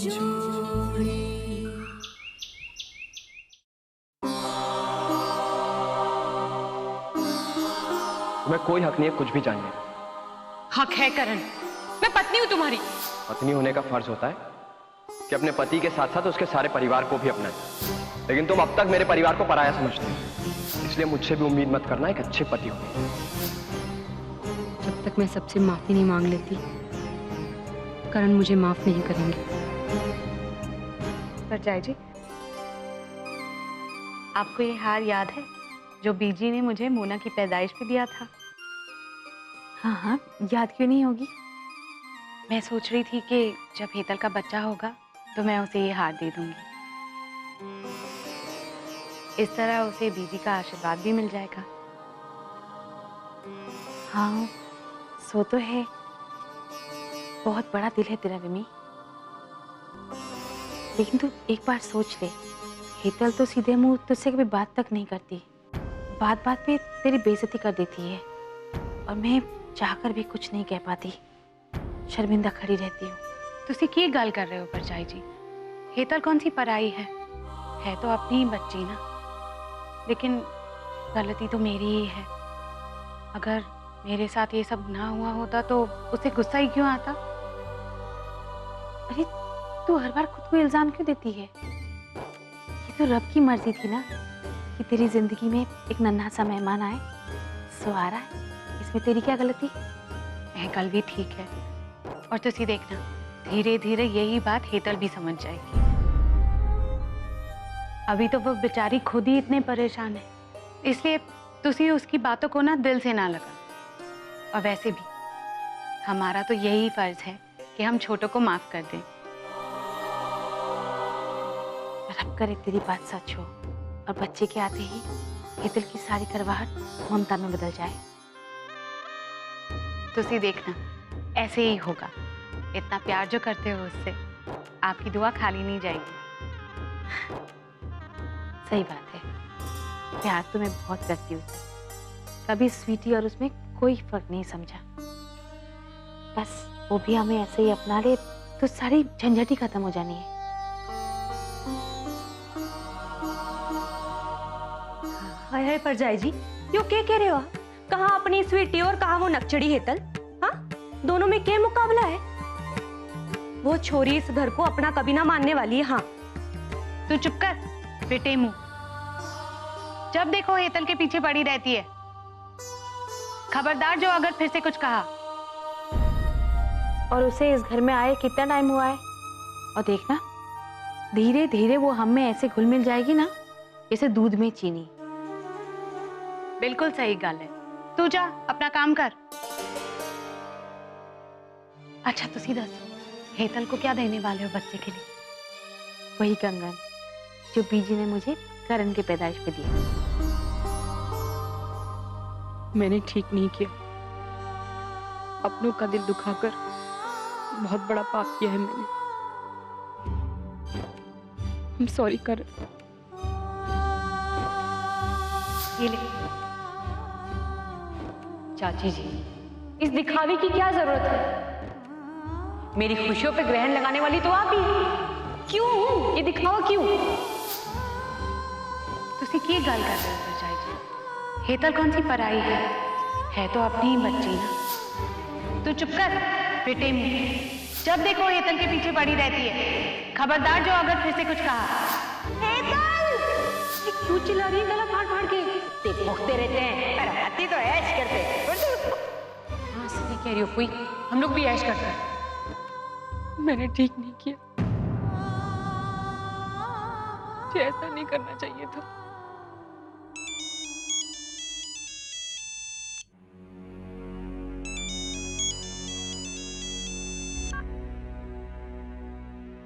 तुम्हें कोई हक नहीं है कुछ भी जानने का। हक है करण, मैं पत्नी हूँ तुम्हारी। पत्नी होने का फर्ज होता है कि अपने पति के साथ साथ उसके सारे परिवार को भी अपनाए, लेकिन तुम अब तक मेरे परिवार को पराया समझते हो, इसलिए मुझसे भी उम्मीद मत करना एक अच्छे पति हो। जब तक मैं सबसे माफी नहीं मांग लेती, करण मुझे माफ नहीं करेंगे। परजाई जी, आपको ये हार याद है जो बीजी ने मुझे मोना की पैदाइश पे दिया था? हाँ हाँ, याद क्यों नहीं होगी। मैं सोच रही थी कि जब हेतल का बच्चा होगा तो मैं उसे ये हार दे दूंगी। इस तरह उसे बीजी का आशीर्वाद भी मिल जाएगा। हाँ, सो तो है। बहुत बड़ा दिल है तेरा विमी, लेकिन तू एक बार सोच ले, हेतल तो सीधे मुंह तुझसे कभी बात तक नहीं करती, बात बात पे तेरी बेइज्जती कर देती है, और मैं चाहकर भी कुछ नहीं कह पाती, शर्मिंदा खड़ी रहती हूँ। तुसी की गल कर रहे हो परजाई जी? हेतल कौन सी पराई है तो अपनी ही बच्ची ना। लेकिन गलती तो मेरी ही है। अगर मेरे साथ ये सब ना हुआ होता तो उसे गुस्सा ही क्यों आता? अरे तू हर बार खुद को इल्जाम क्यों देती है? ये तो रब की मर्जी थी ना कि तेरी जिंदगी में एक नन्हा सा मेहमान आए, सो आ रहा है, इसमें तेरी क्या गलती? कल भी ठीक है, और तुसी देखना धीरे धीरे यही बात हेतल भी समझ जाएगी। अभी तो वो बेचारी खुद ही इतने परेशान है, इसलिए तुसी उसकी बातों को ना दिल से ना लगा। और वैसे भी हमारा तो यही फर्ज है कि हम छोटों को माफ कर दें। रब करे तेरी बात सच हो और बच्चे के आते ही हेतल की सारी करवाहट ममता में बदल जाए। तुसी देखना ऐसे ही होगा। इतना प्यार जो करते हो उससे, आपकी दुआ खाली नहीं जाएगी। सही बात है, प्यार तो मैं बहुत करती हूँ उससे, कभी स्वीटी और उसमें कोई फर्क नहीं समझा। बस वो भी हमें ऐसे ही अपना ले तो सारी झंझट ही खत्म हो जानी है। हाय हाय परजाई जी, यो क्या कह रहे हो आप? कहाँ अपनी स्वीटी और कहाँ वो नकचड़ी हेतल? हाँ, दोनों में क्या मुकाबला है? वो छोरी इस घर को अपना कभी ना मानने वाली है। हाँ, तू चुप कर बेटे मुंह। जब देखो हेतल के पीछे पड़ी रहती है। खबरदार जो अगर फिर से कुछ कहा। और उसे इस घर में आए कितना टाइम हुआ है, और देखना धीरे धीरे वो हम में ऐसे घुल मिल जाएगी ना जैसे दूध में चीनी। बिल्कुल सही गल है, तू जा अपना काम कर। अच्छा तुसी दस, हेतल को क्या देने वाले हो बच्चे के लिए? वही कंगन जो बीजी ने मुझे करण के पैदाइश पे दिया। मैंने ठीक नहीं किया, अपनों का दिल दुखाकर बहुत बड़ा पाप किया है मैंने। I'm sorry करण। ये ले। चाची जी, इस दिखावे की क्या जरूरत है? मेरी खुशियों पे ग्रहण लगाने वाली तो आप ही हैं। क्यों ये दिखावा क्यों? तुसी की गल कर रहे हो परजाई जी? हेतल कौन सी पराई है तो अपनी ही बच्ची ना। तू चुप कर बेटे मुंह। जब देखो हेतल के पीछे पड़ी रहती है। खबरदार जो अगर फिर से कुछ कहा। हेतल! ये क्यों चिल्ला रही है गला फाड़ फाड़ के? ते भोंकते रहते हैं, पर हाथी तो ऐश करते हैं। हाँ सही कह रही हो कोई, हम लोग भी ऐश करते हैं। मैंने ठीक नहीं किया, मुझे ऐसा नहीं करना चाहिए था।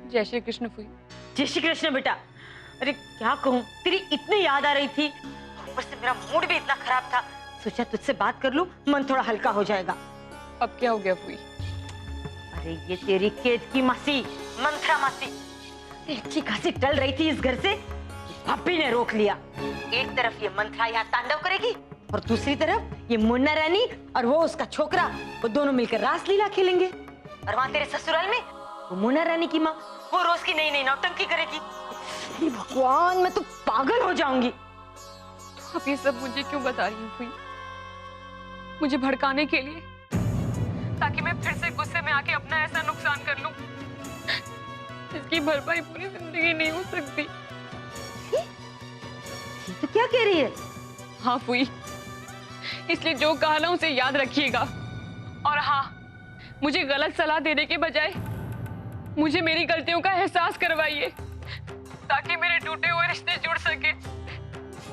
जय श्री कृष्ण फूई। जय श्री कृष्ण बेटा। अरे क्या कहूँ, तेरी इतनी याद आ रही थी, ऊपर से मेरा मूड भी इतना खराब था, सोचा तुझसे बात कर लूं, मन थोड़ा हल्का हो जाएगा। अब क्या हो गया फूई? अरे ये तेरी केत की मासी, मंत्रा मासी, अच्छी खासी टल रही थी इस घर से, भाभी ने रोक लिया। एक तरफ ये मंत्रा यहाँ तांडव करेगी और दूसरी तरफ ये मुन्ना रानी और वो उसका छोकरा, वो दोनों मिलकर रासलीला खेलेंगे। और वहाँ तेरे ससुराल में वो मुन्ना रानी की माँ वो रोज की नई नई नौटंकी करेगी। हे भगवान, मैं तो पागल हो जाऊंगी। तो आप ये सब मुझे क्यों बता रही हुई? मुझे भड़काने के लिए, ताकि मैं फिर से गुस्से में आके अपना ऐसा नुकसान कर लूं जिसकी भरपाई पूरी जिंदगी नहीं हो सकती। ये तो क्या कह रही है? हाँ फुई, इसलिए जो कहा ना उसे याद रखिएगा। और हाँ, मुझे गलत सलाह देने के बजाय मुझे मेरी गलतियों का एहसास करवाइए, ताकि मेरे टूटे हुए रिश्ते जुड़ सके,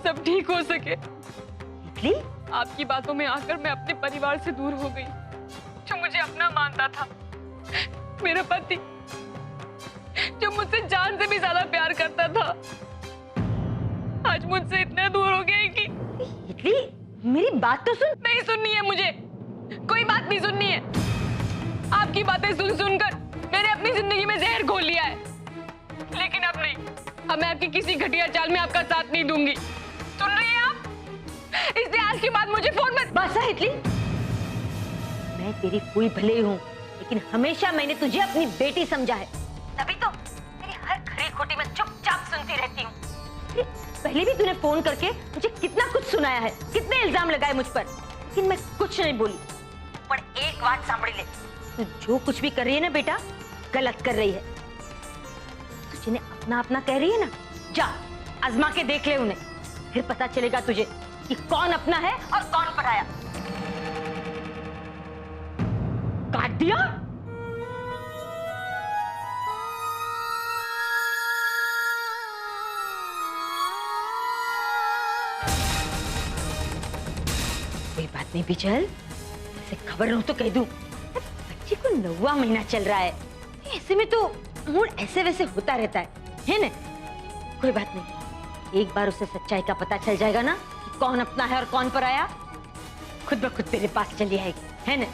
सब ठीक हो सके। इतली? आपकी बातों में आकर मैं अपने परिवार से दूर हो गई, जो मुझे अपना मानता था। मेरा पति, जो मुझसे जान से भी ज्यादा प्यार करता था, आज मुझसे इतना दूर हो गया है कि इतली, मेरी बात तो सुन। नहीं सुननी है मुझे, कोई बात नहीं सुननी है। आपकी बातें सुन सुनकर मैंने अपनी जिंदगी में जहर घोल लिया है, लेकिन अब नहीं। अब मैं आपकी किसी घटिया चाल में आपका साथ नहीं दूंगी। सुन रही हैं आप? इसलिए आज के बाद मुझे फोन मत। बस है इतली, मैं तेरी कोई भले हूँ, लेकिन हमेशा मैंने तुझे अपनी बेटी समझा है। तभी तो तेरी हर खरी खोटी में चुपचाप सुनती रहती हूँ। पहले भी तूने फोन करके मुझे कितना कुछ सुनाया है, कितने इल्जाम लगाए मुझ पर, लेकिन मैं कुछ नहीं बोली। पर एक बात सांभड़ी ले, तू जो कुछ भी कर रही है ना बेटा, गलत कर रही है। तू जिन्हें अपना अपना कह रही है ना, जा आजमा के देख ले उन्हें, फिर पता चलेगा तुझे कि कौन अपना है और कौन पराया। काट दिया? कोई बात नहीं बिजल, ऐसे खबर हो तो कह दूं, बच्ची को 9वां महीना चल रहा है, ऐसे में तो मूड ऐसे वैसे होता रहता है ना? कोई बात नहीं, एक बार उसे सच्चाई का पता चल जाएगा ना कि कौन अपना है और कौन पराया, खुद ब खुद तेरे पास चली आएगी, है ना?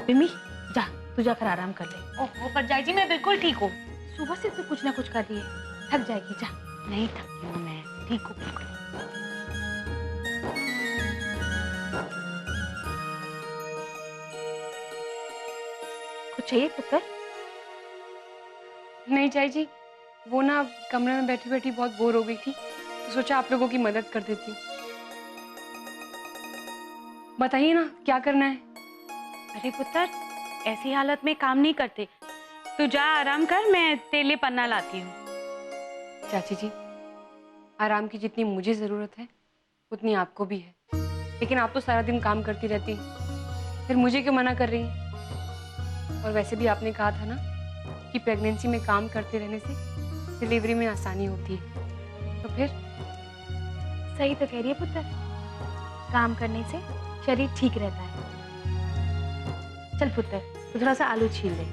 बिमी, जा तू जाकर आराम कर ले। ओहो पर जाई जी, मैं बिल्कुल ठीक हूँ। सुबह से तू कुछ ना कुछ कर रही है, थक जाएगी। जा। नहीं थकी हूँ मैं, ठीक हूँ बिल्कुल। कुछ चाहिए पुत्र? नहीं चाई जी, वो ना कमरे में बैठी बैठी बहुत बोर हो गई थी, तो सोचा आप लोगों की मदद कर देती हूँ। बताइए ना क्या करना है? अरे पुत्र, ऐसी हालत में काम नहीं करते। तू जा आराम कर, मैं तेरे लिए पन्ना लाती हूँ। चाची जी, आराम की जितनी मुझे जरूरत है उतनी आपको भी है, लेकिन आप तो सारा दिन काम करती रहती हैं, फिर मुझे क्यों मना कर रही हैं? और वैसे भी आपने कहा था ना कि प्रेगनेंसी में काम करते रहने से डिलीवरी में आसानी होती है, तो फिर? सही तो कह रही है पुत्र, काम करने से शरीर ठीक रहता है। चल पुत्र, तू थोड़ा सा आलू छील ले।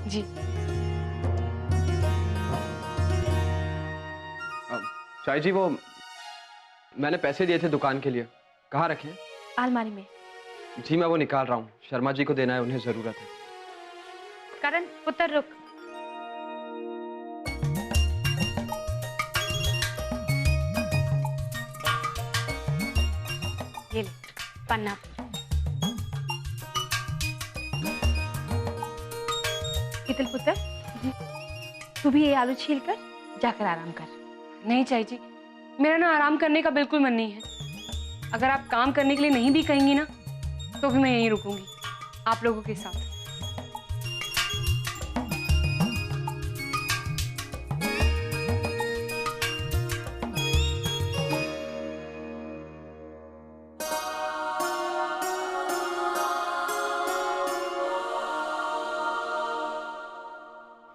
जी। चाय जी, वो मैंने पैसे दिए थे दुकान के लिए, कहाँ रखे हैं? अलमारी में। जी मैं वो निकाल रहा हूँ, शर्मा जी को देना है, उन्हें जरूरत है। करण पुत्र रुक। ये ले पन्ना। कीतल पुत्र, तू भी ये आलू छील कर जाकर आराम कर। नहीं चाची जी, मेरा ना आराम करने का बिल्कुल मन नहीं है। अगर आप काम करने के लिए नहीं भी कहेंगी ना, तो भी मैं यहीं रुकूंगी आप लोगों के साथ।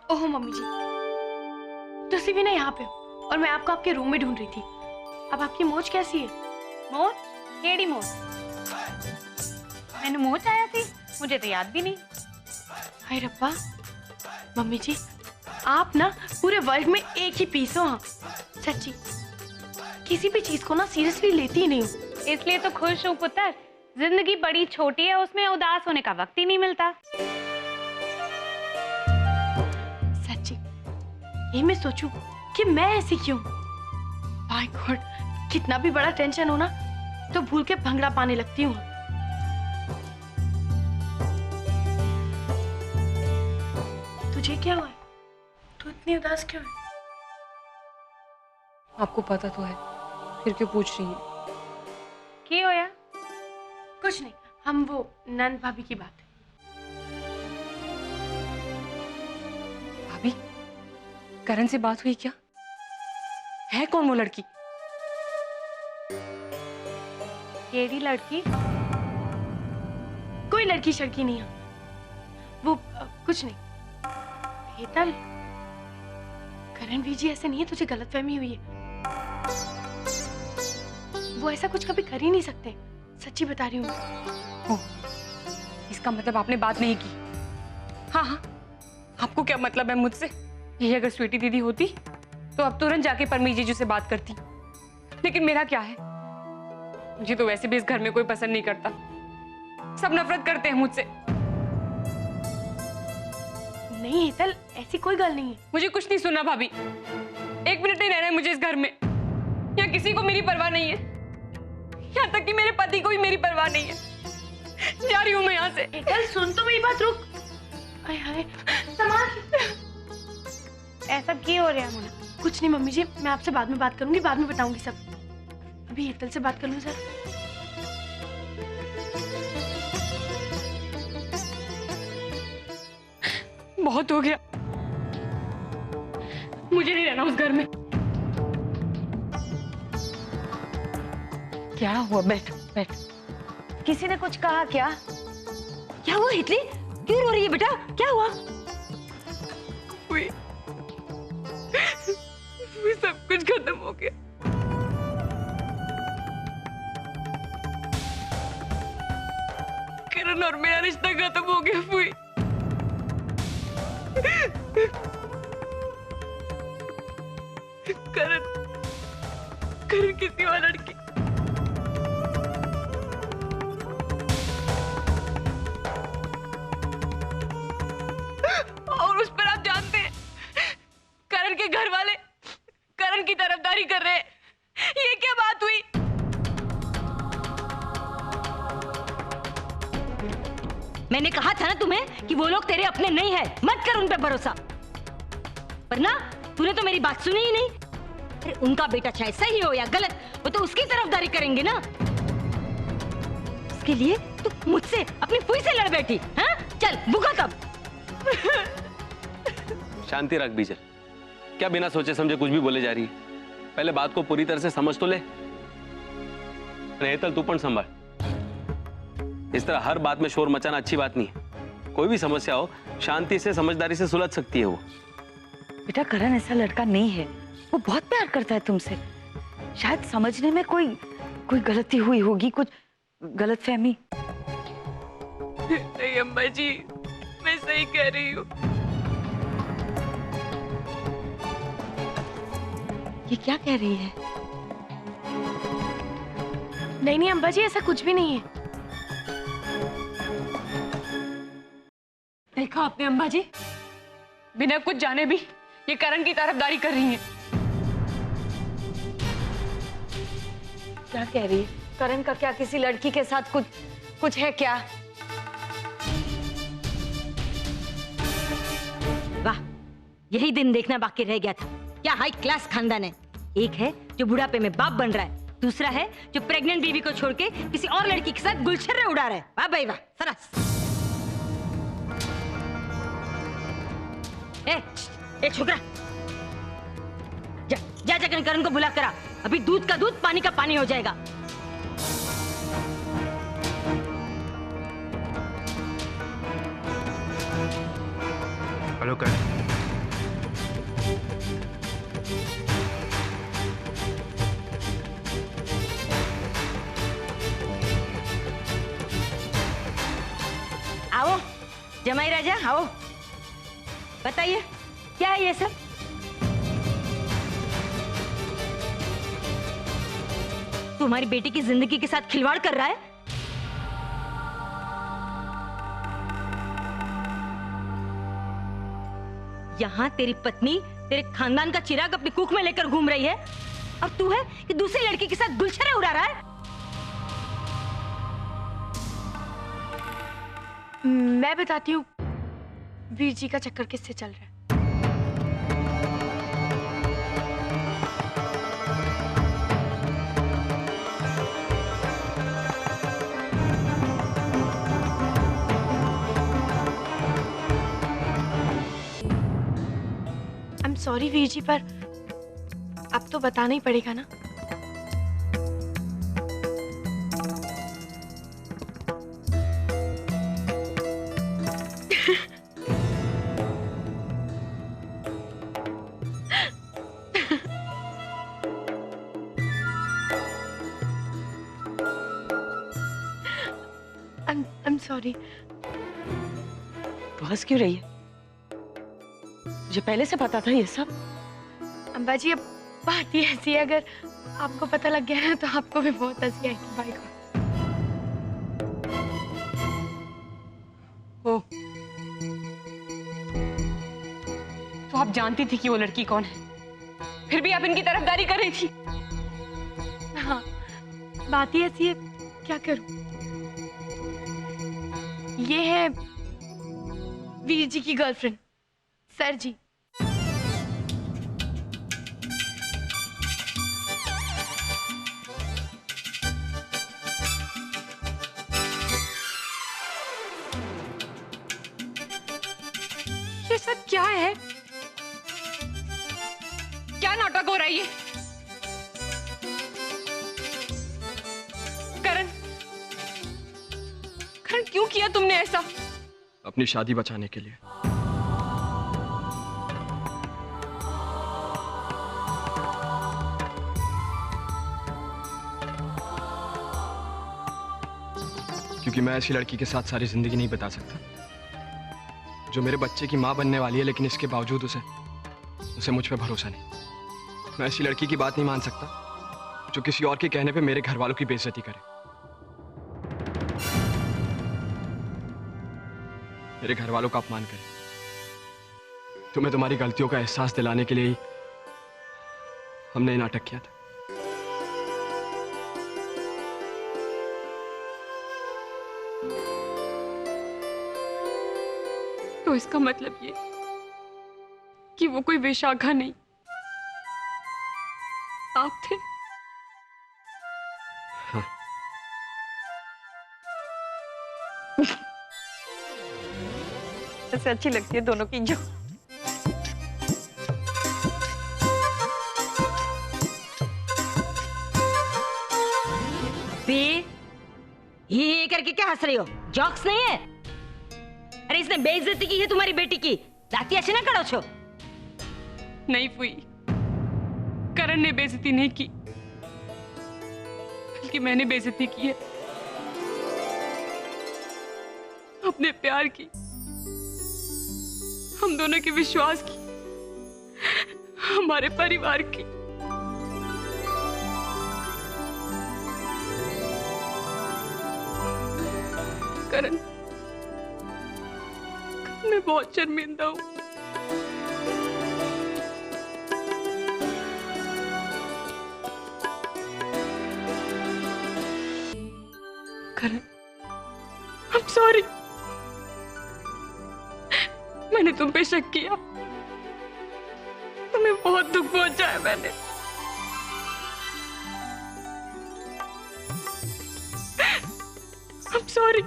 ओहो मम्मी जी, तुसी भी ना यहाँ पे हो और मैं आपको आपके रूम में ढूंढ रही थी। अब आपकी मोच कैसी है? मोच? केड़ी मोच? मैंने मोच आया थी, मुझे तो याद भी नहीं। हाय रब्बा, मम्मी जी आप ना पूरे वर्ल्ड में एक ही पीस हो। हाँ सच्ची, किसी भी चीज को ना सीरियसली लेती ही नहीं हूँ। इसलिए तो खुश हूँ पुत्र, जिंदगी बड़ी छोटी है, उसमें उदास होने का वक्त ही नहीं मिलता। सच्ची, ये मैं सोचूं कि मैं ऐसी क्यों? माय गॉड, कितना भी बड़ा टेंशन हो ना तो भूल के भंगड़ा पाने लगती हूँ। तुझे क्या हुआ है? तू इतनी उदास क्यों है? आपको पता तो है, फिर क्यों पूछ रही हैं? क्यों होया? कुछ नहीं, हम वो नंद भाभी की बात है। भाभी, करण से बात हुई क्या? है कौन वो लड़की? केड़ी लड़की? कोई लड़की शड़की नहीं है वो। कुछ नहीं। हेतल, करणवीर जी ऐसे नहीं है, तुझे गलतफहमी हुई है। वो ऐसा कुछ कभी कर ही नहीं सकते, सच्ची बता रही हूँ। ओह, इसका मतलब आपने बात नहीं की? हाँ हाँ, आपको क्या मतलब है मुझसे? यही अगर स्वीटी दीदी होती तो अब तुरंत जाके परमीत जीजू से बात करती, लेकिन मेरा क्या है? मुझे तो वैसे भी इस घर में कोई पसंद नहीं करता, सब नफरत करते हैं मुझसे। नहीं हेतल, ऐसी कोई गल नहीं है। मुझे कुछ नहीं सुनना भाभी, एक मिनट नहीं रहना है मुझे इस घर में। यहाँ किसी को मेरी परवाह नहीं है, यहाँ तक कि मेरे पति को भी मेरी परवाह नहीं है। जा रही हूँ मैं यहाँ से। हेतल सुन तो मेरी बात, रुक। आय हाय, ऐसा क्यों हो रहा है मोना? कुछ नहीं मम्मी जी, मैं आपसे बाद में बात करूंगी, बाद में बताऊंगी सब। अभी हेतल से बात कर लूं सर। बहुत हो गया, मुझे नहीं रहना उस घर में। क्या हुआ? बैठ बैठ। किसी ने कुछ कहा क्या? क्या हुआ हितली? क्यों रो रही है बेटा? क्या हुआ? सब कुछ खत्म हो गया। किरण और मेरा रिश्ता खत्म हो गया फुई। करण किसी और लड़की और उस पर आप जानते हैं करण के घर वाले करण की तरफदारी कर रहे हैं। ये क्या बात हुई? मैंने कहा था ना तुम्हें कि वो लोग तेरे अपने नहीं है, मत कर उन पे भरोसा। पर ना, तूने तो मेरी बात सुनी ही नहीं। अरे उनका बेटा चाहे सही हो या गलत, वो तो उसकी तरफदारी करेंगे ना। उसके लिए तू मुझसे अपनी फुई से लड़ बैठी, हाँ? चल भूखा कब? शांति रख बीजल, क्या बिना सोचे समझे कुछ भी बोले जा रही है? पहले बात को पूरी तरह से समझ तो ले। हेतल तू पण संभाल, इस तरह हर बात में शोर मचाना अच्छी बात नहीं है। कोई भी समस्या हो शांति से समझदारी से सुलझ सकती है वो। बेटा करण ऐसा लड़का नहीं है, वो बहुत प्यार करता है तुमसे। शायद समझने में कोई गलती हुई होगी, कुछ गलतफहमी। नहीं अम्मा जी, मैं सही कह रही हूँ। ये क्या कह रही है? नहीं अम्बा जी, ऐसा कुछ भी नहीं है। देखा आपने अम्मा जी, बिना कुछ जाने भी ये करण की तरफदारी कर रही है। क्या कह रही है? करण का क्या किसी लड़की के साथ कुछ है क्या? वाह, यही दिन देखना बाकी रह गया था। क्या हाई क्लास खानदान है। एक है जो बुढ़ापे में बाप बन रहा है, दूसरा है जो प्रेग्नेंट बीवी को छोड़ के किसी और लड़की के साथ गुलछर्रे उड़ा रहा है। वाह भाई वाह, सरस। ए छोकरा, जा करण को बुला करा। अभी दूध का दूध, पानी का पानी हो जाएगा। हेलो करण, आओ जमाई राजा, आओ। बताइए क्या है ये सब? तुम्हारी बेटी की जिंदगी के साथ खिलवाड़ कर रहा है। यहाँ तेरी पत्नी तेरे खानदान का चिराग अपनी कुख में लेकर घूम रही है, और तू है कि दूसरी लड़की के साथ गुलछर्रे उड़ा रहा है। मैं बताती हूँ। वीर जी का चक्कर किससे चल रहा है? I am sorry Veer ji, पर अब तो बताना ही पड़ेगा ना। I'm sorry. तो हंस क्यों रही है? मुझे पहले से पता था ये सब। अम्बा जी, अब बात ही ऐसी है, अगर आपको पता लग गया ना तो आपको भी बहुत हंसी आएगी। भाई को ओ, तो आप जानती थी कि वो लड़की कौन है, फिर भी आप इनकी तरफदारी कर रही थी। हाँ, बात ही ऐसी है, क्या करूं। ये है वीर जी की गर्लफ्रेंड, सर जी। ये सब क्या है? क्या नाटक हो रहा है ये? करण, करण क्यों किया तुमने ऐसा? अपनी शादी बचाने के लिए। क्योंकि मैं ऐसी लड़की के साथ सारी जिंदगी नहीं बिता सकता जो मेरे बच्चे की मां बनने वाली है, लेकिन इसके बावजूद उसे मुझ पे भरोसा नहीं। मैं ऐसी लड़की की बात नहीं मान सकता जो किसी और के कहने पे मेरे घर वालों की बेइज्जती करे, मेरे घर वालों का अपमान करे। तुम्हें तुम्हारी गलतियों का एहसास दिलाने के लिए ही हमने ये नाटक किया था। तो इसका मतलब ये कि वो कोई विशाखा नहीं, आप थे। हाँ। ऐसे अच्छी लगती है दोनों की जो। ये करके क्या हंस रही हो? जॉक्स नहीं है? अरे इसने बेइज्जती की है तुम्हारी बेटी की, जाती ऐसे ना करो छो। नहीं फुई, करण ने बेइज्जती नहीं की, बल्कि मैंने बेइज्जती की है अपने प्यार की, हम दोनों के विश्वास की, हमारे परिवार की। करण, मैं बहुत शर्मिंदा हूं। करण, I'm sorry, मैंने तुम पे शक किया, तुम्हें बहुत दुख पहुंचाया मैंने। I'm sorry,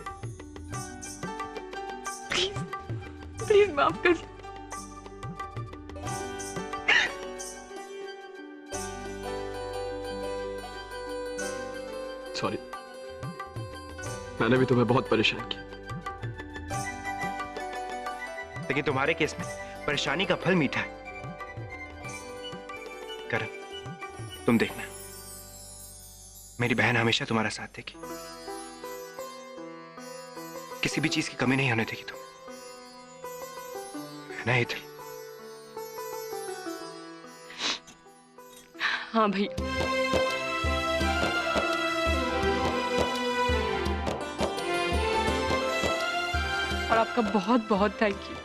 प्लीज माफ कर। सॉरी, मैंने भी तुम्हें बहुत परेशान किया। लेकिन तुम्हारे केस में परेशानी का फल मीठा है। करण, तुम देखना, मेरी बहन हमेशा तुम्हारा साथ देगी, किसी भी चीज की कमी नहीं होने देगी तुम, है ना हेतल? हाँ भैया। और आपका बहुत बहुत थैंक यू,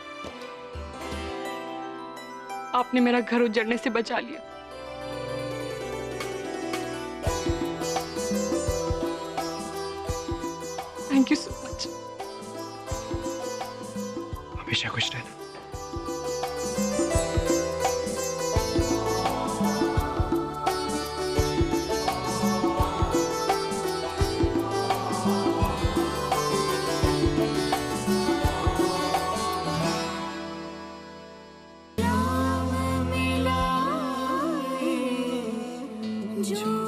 आपने मेरा घर उजड़ने से बचा लिया। Thank you so much. हमेशा खुश रहना। जो